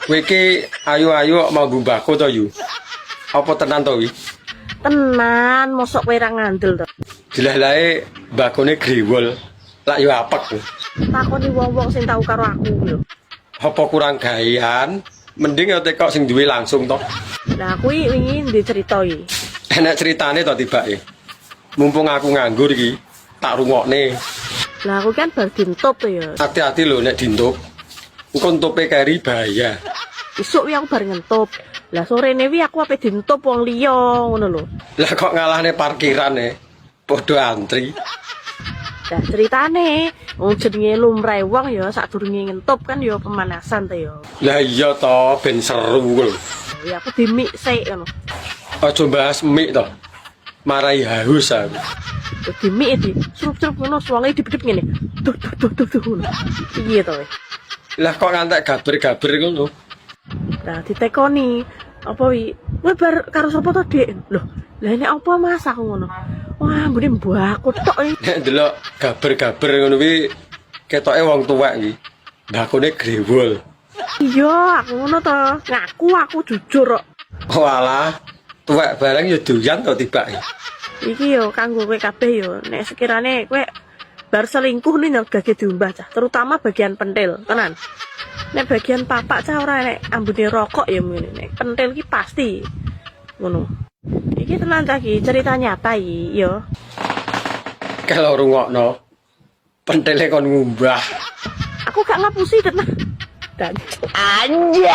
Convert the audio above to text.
Kowe iki ayu-ayu mau mbako to yu. Apa tenan to wi? Tenan, mosok kowe ra ngandel to. Dilalae mbakone grewol. Lak yo apek. Takoni wong-wong sing tau karo aku lho. Apa kurang gawean? Mending ya tekok sing duwe langsung to. Lah kuwi wingi ndek cerita iki. Enak ceritane to tibake. Mumpung aku nganggur iki, tak rungokne. Lah aku kan bar dintup to ya. Hati-hati lho nek dintup. Engko ntupe keri bahaya. Isuk wi aku bar ngentup. Lah sorene wi aku ape dintup wong liya ngono lho. Lah kok ngalahne parkirane? Padha antri. Lah ceritane wong jenenge lumrahe wong ya sadurunge ngentup kan ya pemanasan to ya. Lah iya to, ben seru lho. Ya aku dimik sik ngono. Aja bahas mik to. Marai haus aku. Dimik iki surup-surup ngono suwange dibedep ngene. Duh duh duh duh ngono. Piye to? Lah kok ngantek gaber-gaber ngono? Lah ditekoni, apa wi? Kowe bar karo sapa to, Dik? Loh, lah nek apa Mas aku ngono. Wah, mbune mbakku tok iki. Nek ndelok gaber-gaber ngono kuwi ketoke wong tuwek iki. Mbakone grewol. Iya, aku ngono to. Ngaku aku jujur kok. Walah, tuwek bareng ya doyan to tibake. Iki yo kanggo kowe kabeh yo. Nek sekirane kowe bar selingkuh nih nyegake diumbah cah, terutama bagian pentil, tenan. Nek bagian papak cah ora nek ambune rokok ya ngene. Nek pentil ki pasti ngono. Iki tenan cah iki cerita nyata iki yo. Kalau rungokno pentele kon ngumbah. Aku gak ngapusi tenan. Dan Anjay.